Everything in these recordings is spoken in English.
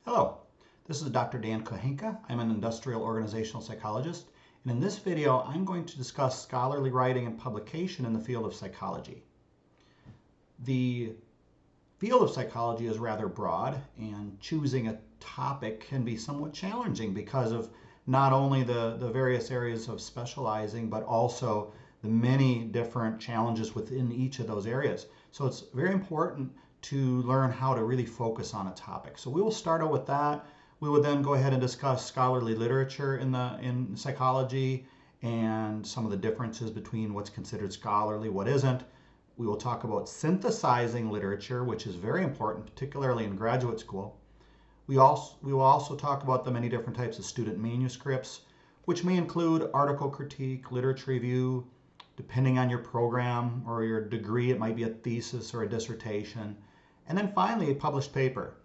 Hello, this is Dr. Dan Kohenka. I'm an industrial organizational psychologist, and in this video I'm going to discuss scholarly writing and publication in the field of psychology. The field of psychology is rather broad, and choosing a topic can be somewhat challenging because of not only the various areas of specializing, but also the many different challenges within each of those areas. So it's very important to learn how to really focus on a topic. So we will start out with that. We will then go ahead and discuss scholarly literature in psychology and some of the differences between what's considered scholarly, what isn't. We will talk about synthesizing literature, which is very important, particularly in graduate school. We will also talk about the many different types of student manuscripts, which may include article critique, literature review. Depending on your program or your degree, it might be a thesis or a dissertation. And then finally, a published paper.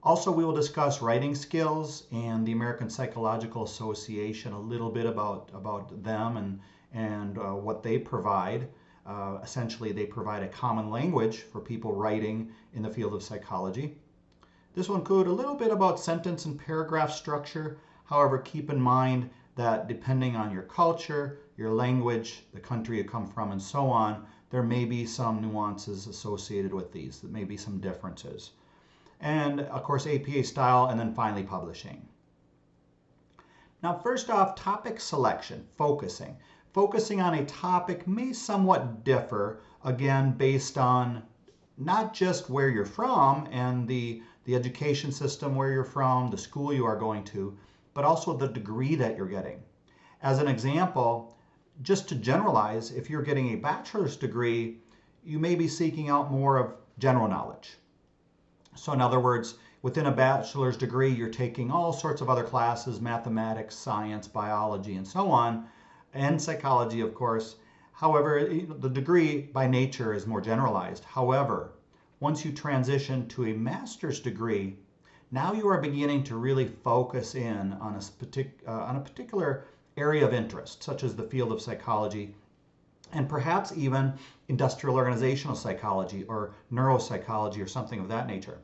Also, we will discuss writing skills and the American Psychological Association, a little bit about them and what they provide. Essentially, they provide a common language for people writing in the field of psychology. This will include a little bit about sentence and paragraph structure. However, keep in mind that depending on your culture, your language, the country you come from, and so on, there may be some nuances associated with these. There may be some differences. And of course, APA style, and then finally publishing. Now, first off, topic selection, focusing. Focusing on a topic may somewhat differ, again, based on not just where you're from and the education system where you're from, the school you are going to, but also the degree that you're getting. As an example, just to generalize, if you're getting a bachelor's degree, you may be seeking out more of general knowledge. So in other words, within a bachelor's degree, you're taking all sorts of other classes, mathematics, science, biology, and so on, and psychology, of course. However, the degree by nature is more generalized. However, once you transition to a master's degree, now you are beginning to really focus in on a particular area of interest, such as the field of psychology, and perhaps even industrial organizational psychology or neuropsychology or something of that nature.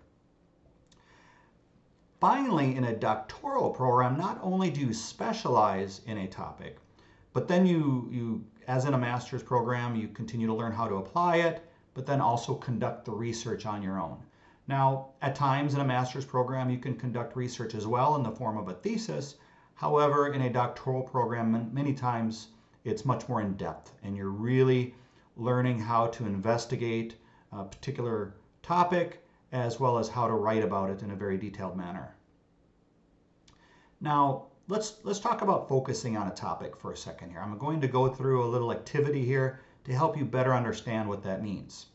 Finally, in a doctoral program, not only do you specialize in a topic, but then you as in a master's program, you continue to learn how to apply it, but then also conduct the research on your own. Now, at times in a master's program, you can conduct research as well in the form of a thesis. However, in a doctoral program, many times it's much more in depth, and you're really learning how to investigate a particular topic as well as how to write about it in a very detailed manner. Now, let's talk about focusing on a topic for a second here. I'm going to go through a little activity here to help you better understand what that means.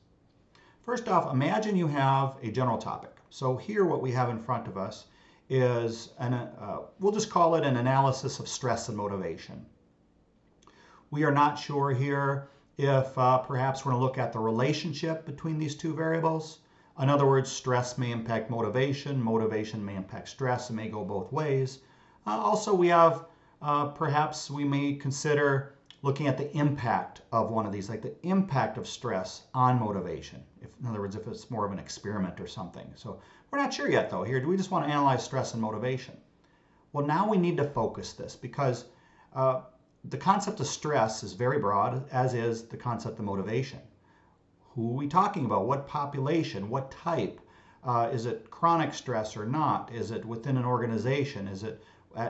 First off, imagine you have a general topic. So here what we have in front of us is, we'll just call it an analysis of stress and motivation. We are not sure here if perhaps we're going to look at the relationship between these two variables. In other words, stress may impact motivation, motivation may impact stress, it may go both ways. Also, we have, perhaps we may consider looking at the impact of one of these, like the impact of stress on motivation. In other words, if it's more of an experiment or something. So we're not sure yet though here. Do we just want to analyze stress and motivation? Well, now we need to focus this because the concept of stress is very broad, as is the concept of motivation. Who are we talking about? What population? What type? Is it chronic stress or not? Is it within an organization? Is it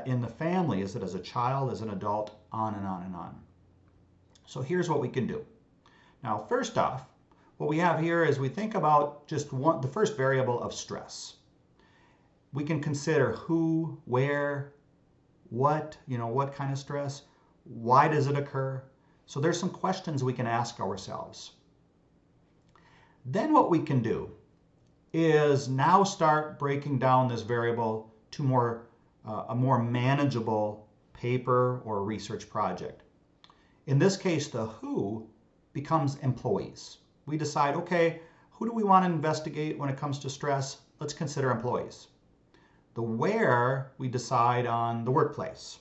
in the family? Is it as a child, as an adult? On and on and on. So here's what we can do. Now, first off, what we have here is we think about just the first variable of stress. We can consider who, where, what kind of stress, why does it occur? So there's some questions we can ask ourselves. Then what we can do is now start breaking down this variable to a more manageable paper or research project. In this case, the who becomes employees. We decide, okay, who do we want to investigate when it comes to stress? Let's consider employees. The where, we decide on the workplace.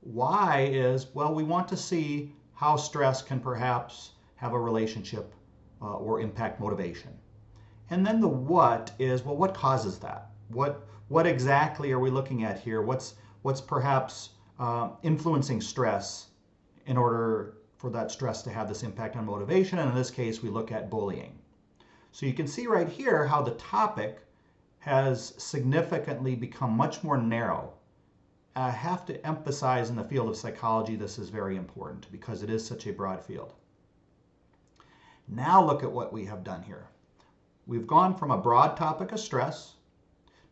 Why is, well, we want to see how stress can perhaps have a relationship or impact motivation. And then the what is, well, what causes that? What exactly are we looking at here? What's perhaps influencing stress in order for that stress to have this impact on motivation? And in this case, we look at bullying. So you can see right here how the topic has significantly become much more narrow. I have to emphasize in the field of psychology, this is very important because it is such a broad field. Now look at what we have done here. We've gone from a broad topic of stress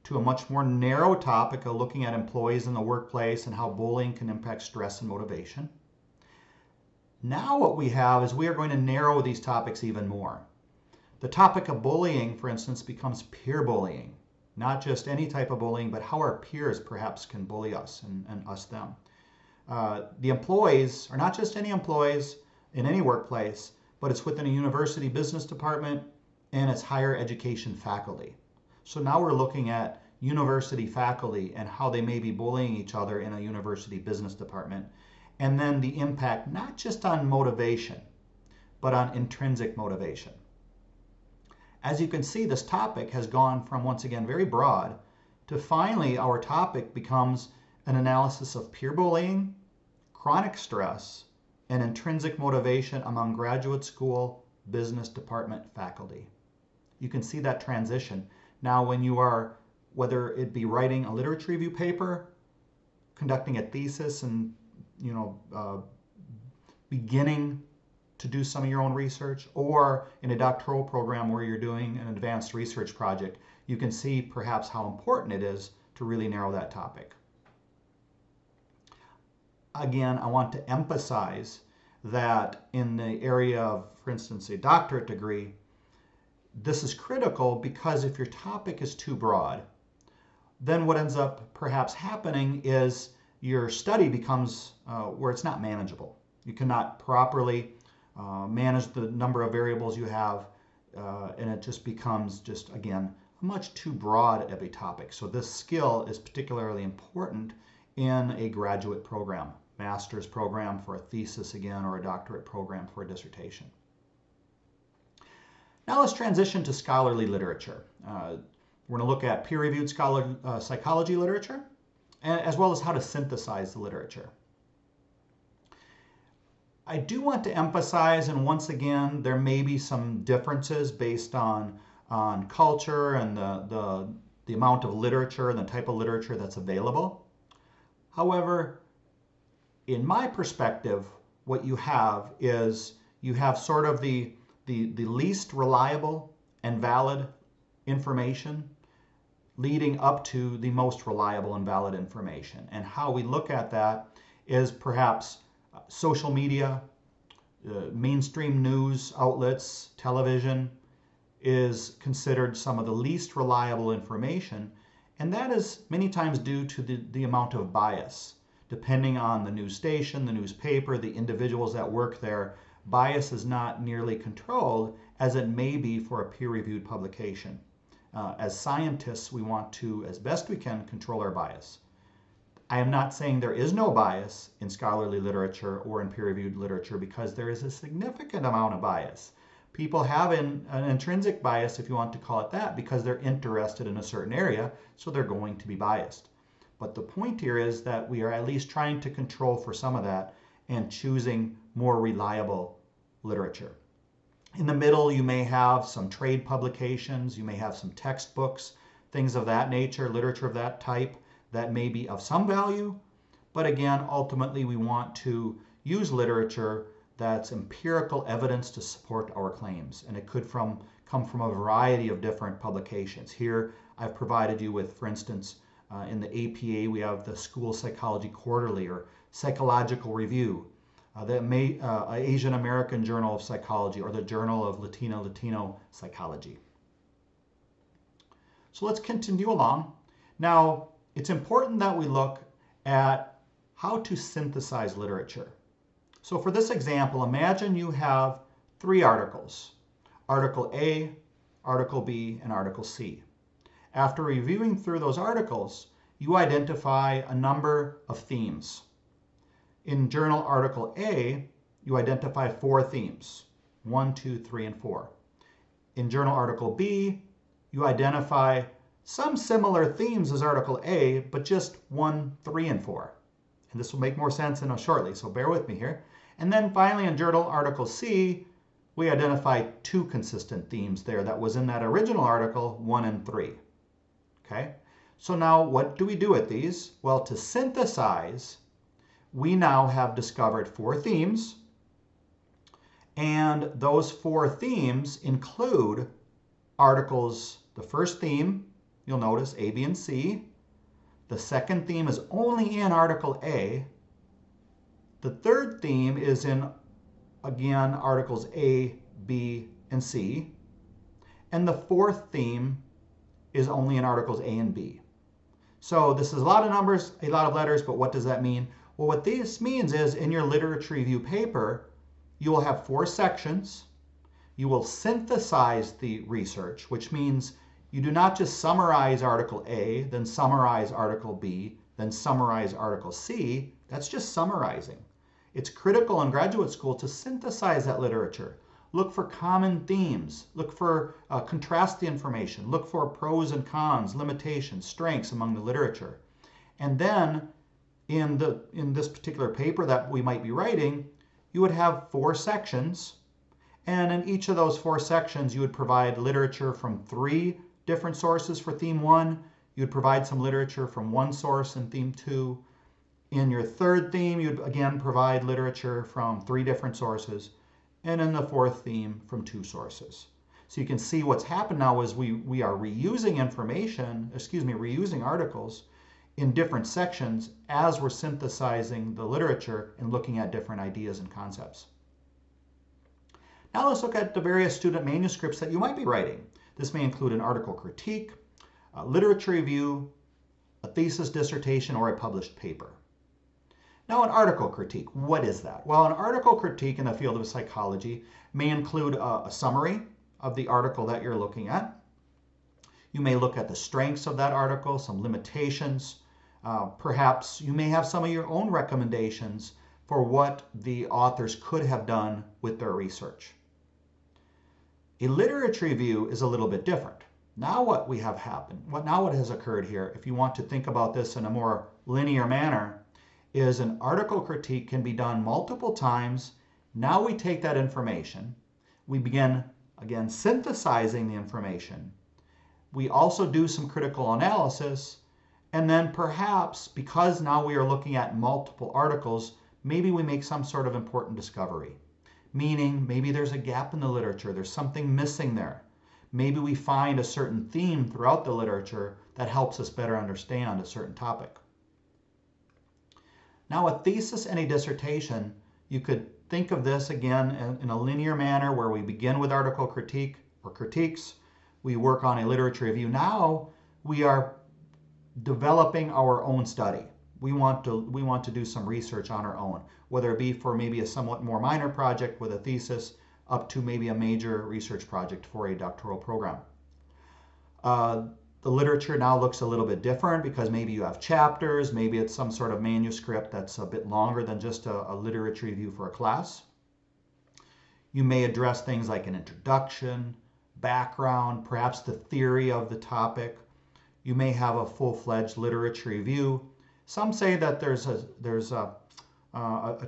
to a much more narrow topic of looking at employees in the workplace and how bullying can impact stress and motivation. Now what we have is we are going to narrow these topics even more. The topic of bullying, for instance, becomes peer bullying. Not just any type of bullying, but how our peers perhaps can bully us and us them. The employees are not just any employees in any workplace, but it's within a university business department and it's higher education faculty. So now we're looking at university faculty and how they may be bullying each other in a university business department. And then the impact not just on motivation, but on intrinsic motivation. As you can see, this topic has gone from, once again, very broad to finally our topic becomes an analysis of peer bullying, chronic stress, and intrinsic motivation among graduate school business department faculty. You can see that transition. Now when you are, whether it be writing a literature review paper, conducting a thesis, and beginning to do some of your own research, or in a doctoral program where you're doing an advanced research project, you can see perhaps how important it is to really narrow that topic. Again, I want to emphasize that in the area of, for instance, a doctorate degree, this is critical because if your topic is too broad, then what ends up perhaps happening is your study becomes where it's not manageable. You cannot properly manage the number of variables you have, and it just becomes again, much too broad of a topic. So this skill is particularly important in a graduate program, master's program for a thesis again, or a doctorate program for a dissertation. Now let's transition to scholarly literature. We're going to look at peer-reviewed psychology literature, as well as how to synthesize the literature. I do want to emphasize, and once again, there may be some differences based on culture and the amount of literature and the type of literature that's available. However, in my perspective, what you have is you have sort of the least reliable and valid information leading up to the most reliable and valid information. And how we look at that is perhaps social media, mainstream news outlets, television is considered some of the least reliable information, and that is many times due to the amount of bias. Depending on the news station, the newspaper, the individuals that work there, bias is not nearly controlled as it may be for a peer-reviewed publication. As scientists, we want to, as best we can, control our bias. I am not saying there is no bias in scholarly literature or in peer-reviewed literature, because there is a significant amount of bias. People have an intrinsic bias, if you want to call it that, because they're interested in a certain area, so they're going to be biased. But the point here is that we are at least trying to control for some of that and choosing more reliable literature. In the middle, you may have some trade publications, you may have some textbooks, things of that nature, literature of that type that may be of some value. But again, ultimately, we want to use literature that's empirical evidence to support our claims. And it could come from a variety of different publications. Here, I've provided you with, for instance, in the APA, we have the School Psychology Quarterly or Psychological Review, the Asian American Journal of Psychology, or the Journal of Latino Psychology. So let's continue along. Now, it's important that we look at how to synthesize literature. So for this example, imagine you have 3 articles: Article A, Article B, and Article C. After reviewing through those articles, you identify a number of themes. In Journal Article A, you identify 4 themes: 1, 2, 3, and 4. In Journal Article B, you identify some similar themes as Article A, but just 1, 3, and 4. And this will make more sense shortly, so bear with me here. And then finally in Journal Article C, we identify 2 consistent themes there that was in that original article, 1 and 3. Okay? So now what do we do with these? Well, to synthesize, we now have discovered 4 themes, and those 4 themes include articles, the first theme, you'll notice A, B, and C. The second theme is only in Article A. The third theme is in, again, Articles A, B, and C. And the fourth theme is only in Articles A and B. So this is a lot of numbers, a lot of letters, but what does that mean? Well, what this means is in your literature review paper, you will have 4 sections. You will synthesize the research, which means you do not just summarize Article A, then summarize Article B, then summarize Article C. That's just summarizing. It's critical in graduate school to synthesize that literature. Look for common themes. Look for contrast the information. Look for pros and cons, limitations, strengths among the literature. And then in this particular paper that we might be writing, you would have 4 sections. And in each of those 4 sections, you would provide literature from 3 different sources for theme 1. You would provide some literature from 1 source in theme 2. In your third theme, you'd again provide literature from 3 different sources. And in the fourth theme, from 2 sources. So you can see what's happened now is we are reusing reusing articles in different sections as we're synthesizing the literature and looking at different ideas and concepts. Now let's look at the various student manuscripts that you might be writing. This may include an article critique, a literature review, a thesis, dissertation, or a published paper. Now, an article critique, what is that? Well, an article critique in the field of psychology may include a summary of the article that you're looking at. You may look at the strengths of that article, some limitations. Perhaps you may have some of your own recommendations for what the authors could have done with their research. A literature review is a little bit different. Now what has occurred here, if you want to think about this in a more linear manner, is an article critique can be done multiple times. Now we take that information, we begin, again, synthesizing the information. We also do some critical analysis, and then perhaps, because now we are looking at multiple articles, maybe we make some sort of important discovery. Meaning, maybe there's a gap in the literature, there's something missing there. Maybe we find a certain theme throughout the literature that helps us better understand a certain topic. Now, a thesis and a dissertation, you could think of this again in a linear manner where we begin with article critique or critiques. We work on a literature review. Now we are developing our own study. We want to do some research on our own, whether it be for maybe a somewhat more minor project with a thesis up to maybe a major research project for a doctoral program. The literature now looks a little bit different because maybe you have chapters, maybe it's some sort of manuscript that's a bit longer than just a literature review for a class. You may address things like an introduction, background, perhaps the theory of the topic. You may have a full-fledged literature review. Some say that there's a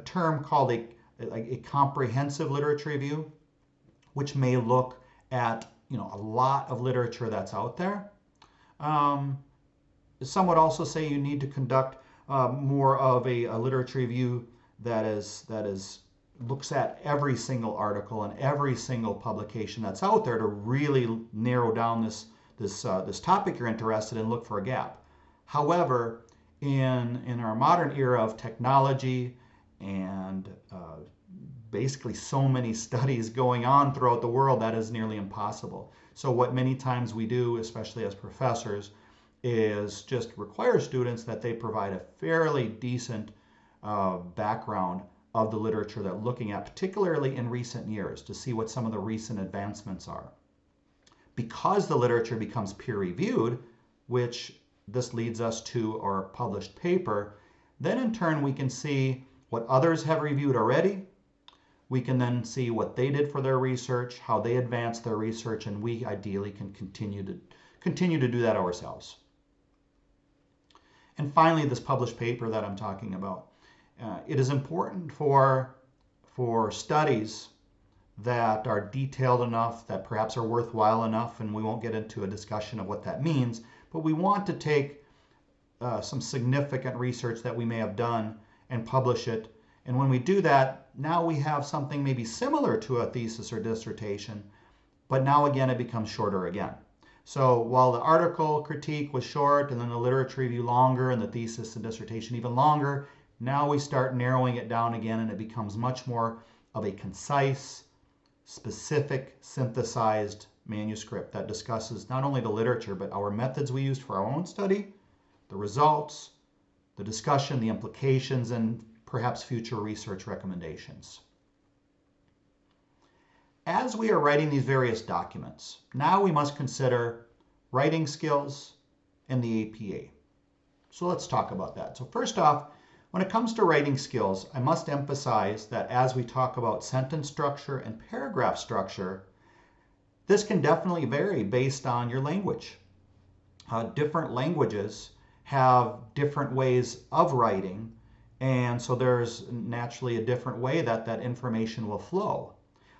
term called a comprehensive literature review, which may look at a lot of literature that's out there. Some would also say you need to conduct more of a literature review that looks at every single article and every single publication that's out there to really narrow down this topic you're interested in, look for a gap. However, in our modern era of technology and basically so many studies going on throughout the world, that is nearly impossible. So what many times we do, especially as professors, is just require students that they provide a fairly decent background of the literature they're looking at, particularly in recent years, to see what some of the recent advancements are. Because the literature becomes peer-reviewed, which this leads us to our published paper, then in turn we can see what others have reviewed already, We can then see what they did for their research, how they advanced their research, and we ideally can continue to do that ourselves. And finally, this published paper that I'm talking about. It is important for studies that are detailed enough, that perhaps are worthwhile enough, and we won't get into a discussion of what that means, but we want to take some significant research that we may have done and publish it. And when we do that, now we have something maybe similar to a thesis or dissertation, but now again it becomes shorter again. So while the article critique was short, and then the literature review longer, and the thesis and dissertation even longer, now we start narrowing it down again, and it becomes much more of a concise, specific, synthesized manuscript that discusses not only the literature, but our methods we used for our own study, the results, the discussion, the implications, and perhaps future research recommendations. As we are writing these various documents, now we must consider writing skills and the APA. So let's talk about that. So first off, when it comes to writing skills, I must emphasize that as we talk about sentence structure and paragraph structure, this can definitely vary based on your language. Different languages have different ways of writing, and so there's naturally a different way that that information will flow.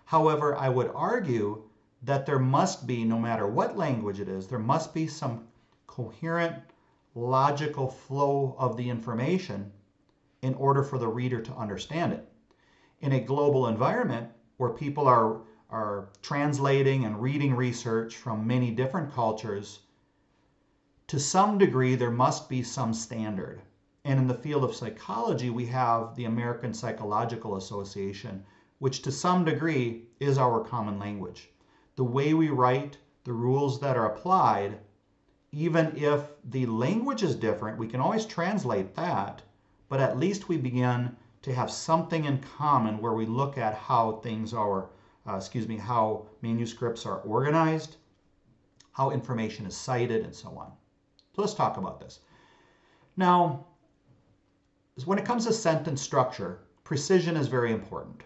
However, I would argue that there must be, no matter what language it is, there must be some coherent, logical flow of the information in order for the reader to understand it. In a global environment where people are translating and reading research from many different cultures, to some degree there must be some standard. And in the field of psychology, we have the American Psychological Association, which to some degree is our common language. The way we write, the rules that are applied, even if the language is different, we can always translate that, but at least we begin to have something in common where we look at how things are, how manuscripts are organized, how information is cited, and so on. So let's talk about this. Now, when it comes to sentence structure, precision is very important.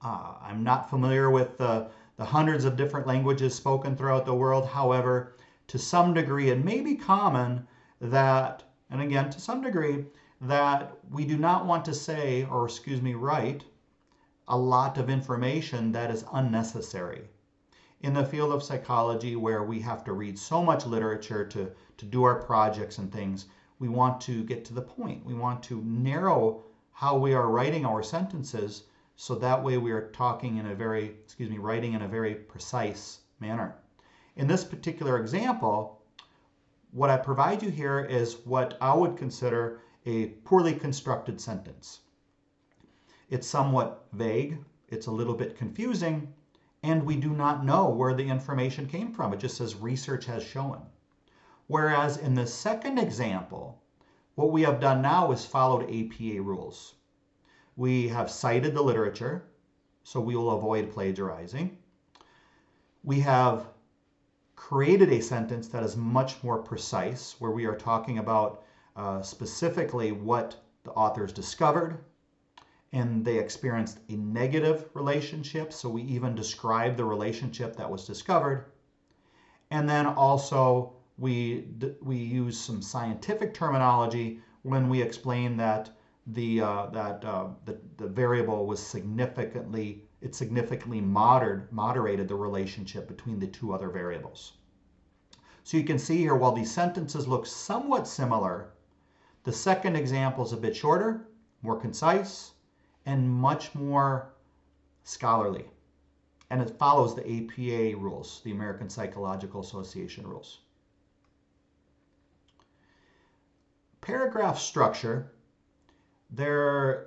I'm not familiar with the hundreds of different languages spoken throughout the world. However, to some degree, it may be common that, and again, to some degree, that we do not want to say, or write a lot of information that is unnecessary. In the field of psychology, where we have to read so much literature to do our projects and things, we want to get to the point. We want to narrow how we are writing our sentences, so that way we are talking in a very, writing in a very precise manner. In this particular example, what I provide you here is what I would consider a poorly constructed sentence. It's somewhat vague, it's a little bit confusing, and we do not know where the information came from. It just says research has shown. Whereas in the second example, what we have done now is followed APA rules. We have cited the literature, so we will avoid plagiarizing. We have created a sentence that is much more precise, where we are talking about specifically what the authors discovered, and they experienced a negative relationship, so we even describe the relationship that was discovered. And then also we use some scientific terminology when we explain that the variable was significantly moderated the relationship between the two other variables. So you can see here, while these sentences look somewhat similar, the second example is a bit shorter, more concise, and much more scholarly. And it follows the APA rules, the American Psychological Association rules. Paragraph structure,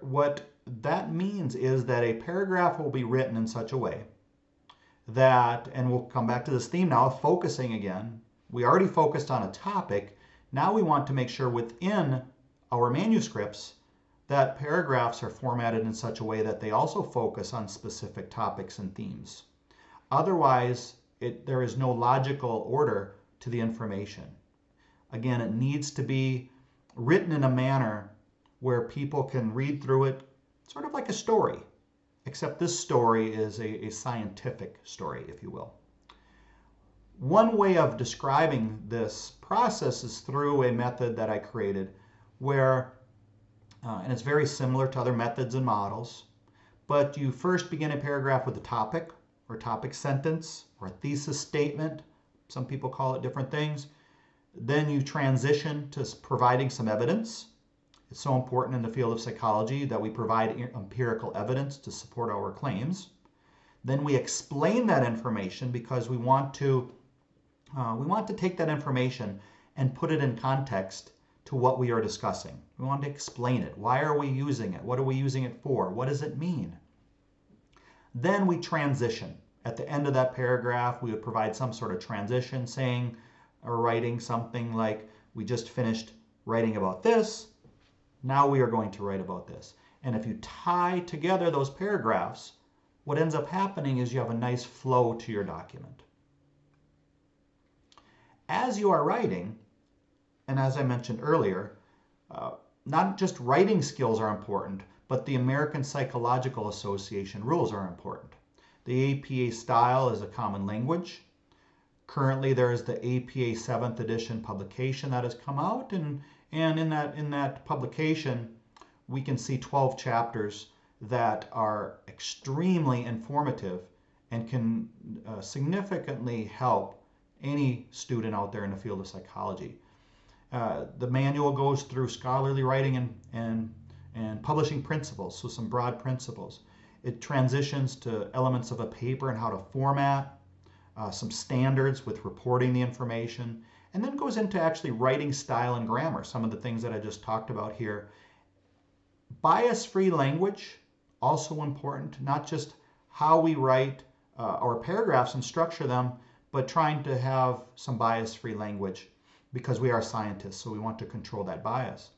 what that means is that a paragraph will be written in such a way that, and we'll come back to this theme now of focusing again. We already focused on a topic. Now we want to make sure within our manuscripts that paragraphs are formatted in such a way that they also focus on specific topics and themes. Otherwise, there is no logical order to the information. Again, it needs to be written in a manner where people can read through it sort of like a story. except this story is a scientific story, if you will. One way of describing this process is through a method that I created where, and it's very similar to other methods and models, but you first begin a paragraph with a topic or topic sentence or a thesis statement. Some people call it different things. Then you transition to providing some evidence. It's so important in the field of psychology that we provide empirical evidence to support our claims. Then we explain that information because we want to take that information and put it in context to what we are discussing. We want to explain it. Why are we using it? What are we using it for? What does it mean? Then we transition. At the end of that paragraph, we would provide some sort of transition saying or writing something like, we just finished writing about this. Now we are going to write about this. And if you tie together those paragraphs, what ends up happening is you have a nice flow to your document. As you are writing, and as I mentioned earlier, not just writing skills are important, but the American Psychological Association rules are important. The APA style is a common language. Currently, there is the APA 7th edition publication that has come out, and in that publication, we can see 12 chapters that are extremely informative and can significantly help any student out there in the field of psychology. The manual goes through scholarly writing and publishing principles, so some broad principles. It transitions to elements of a paper and how to format, some standards with reporting the information, and then goes into actually writing style and grammar, some of the things that I just talked about here. Bias-free language, also important, not just how we write our paragraphs and structure them, but trying to have some bias-free language because we are scientists, so we want to control that bias.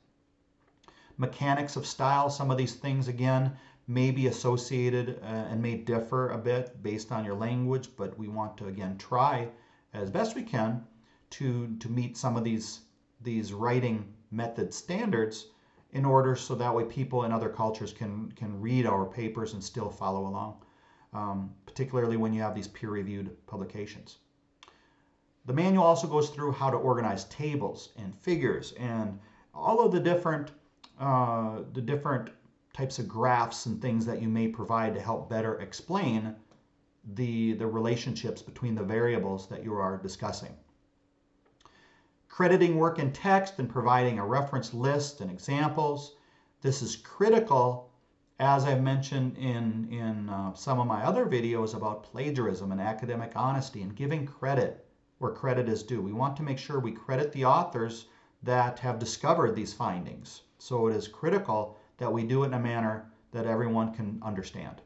Mechanics of style, some of these things, again, may be associated and may differ a bit based on your language, but we want to, again, try as best we can to meet some of these writing method standards in order so that way people in other cultures can read our papers and still follow along, particularly when you have these peer-reviewed publications. The manual also goes through how to organize tables and figures and all of the different types of graphs and things that you may provide to help better explain the relationships between the variables that you are discussing. Crediting work in text and providing a reference list and examples. This is critical, as I've mentioned in some of my other videos about plagiarism and academic honesty and giving credit where credit is due. We want to make sure we credit the authors that have discovered these findings. So it is critical that we do it in a manner that everyone can understand.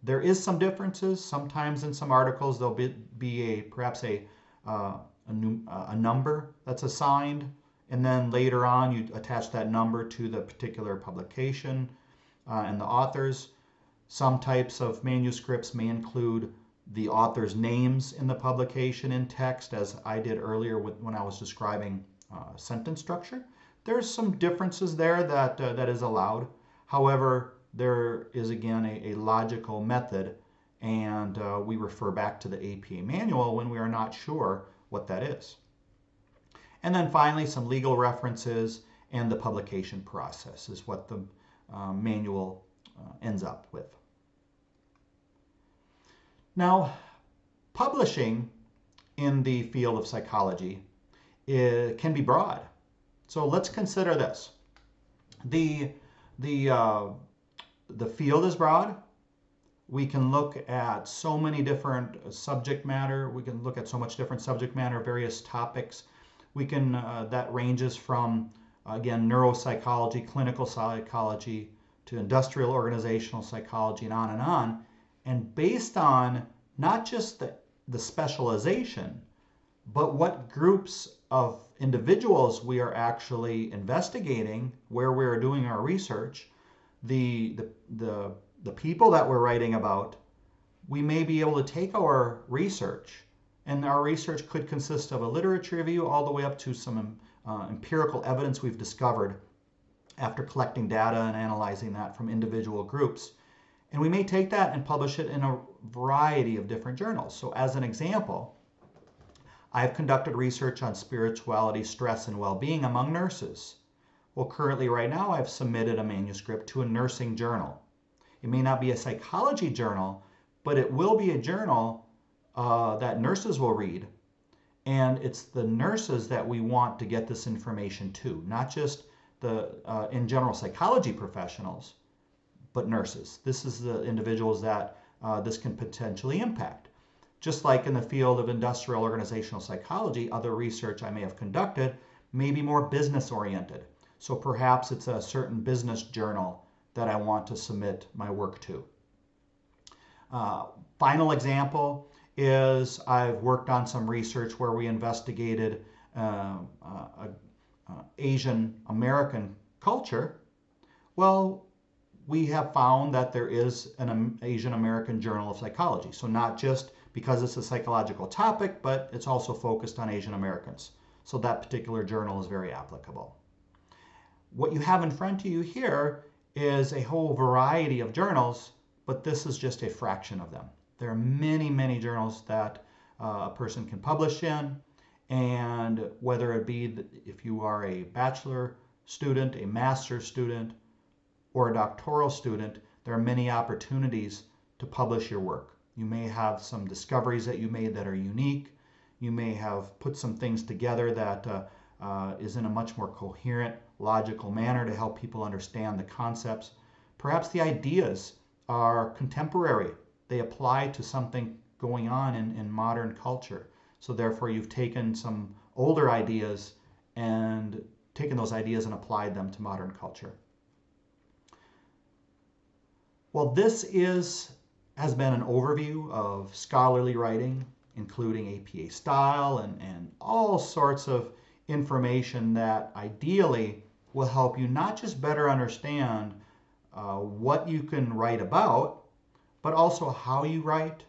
There is some differences. Sometimes in some articles there'll be perhaps a number that's assigned, and then later on you attach that number to the particular publication and the authors. Some types of manuscripts may include the author's names in the publication in text, as I did earlier when I was describing sentence structure. There's some differences there that is allowed. However, there is again a logical method, and we refer back to the APA manual when we are not sure what that is. And then finally, some legal references and the publication process is what the manual ends up with. Now, publishing in the field of psychology can be broad. So let's consider this. The field is broad. We can look at so many different subject matter. We can look at so much different subject matter, various topics. We can, that ranges from, again, neuropsychology, clinical psychology, to industrial organizational psychology, and on and on. And based on not just the specialization, but what groups of individuals we are actually investigating, where we're doing our research, the people that we're writing about, we may be able to take our research, and our research could consist of a literature review all the way up to some empirical evidence we've discovered after collecting data and analyzing that from individual groups. And we may take that and publish it in a variety of different journals. So as an example, I've conducted research on spirituality, stress, and well-being among nurses. Well, currently right now I've submitted a manuscript to a nursing journal. It may not be a psychology journal, but it will be a journal that nurses will read. And it's the nurses that we want to get this information to, not just the in general psychology professionals, but nurses. This is the individuals that this can potentially impact. Just like in the field of industrial organizational psychology, other research I may have conducted may be more business oriented. So perhaps it's a certain business journal that I want to submit my work to. Final example is I've worked on some research where we investigated Asian American culture. Well, we have found that there is an Asian American Journal of Psychology. So not just because it's a psychological topic, but it's also focused on Asian Americans. So that particular journal is very applicable. What you have in front of you here is a whole variety of journals, but this is just a fraction of them. There are many, many journals that a person can publish in, and whether it be if you are a bachelor student, a master's student, or a doctoral student, there are many opportunities to publish your work. You may have some discoveries that you made that are unique. You may have put some things together that is in a much more coherent, logical manner to help people understand the concepts. Perhaps the ideas are contemporary. They apply to something going on in modern culture. So therefore you've taken some older ideas and taken those ideas and applied them to modern culture. Well, this has been an overview of scholarly writing, including APA style and all sorts of information that ideally will help you not just better understand what you can write about, but also how you write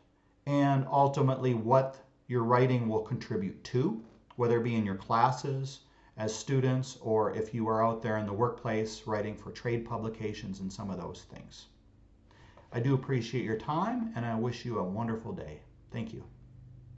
and ultimately what your writing will contribute to, whether it be in your classes as students or if you are out there in the workplace writing for trade publications and some of those things. I do appreciate your time, and I wish you a wonderful day. Thank you.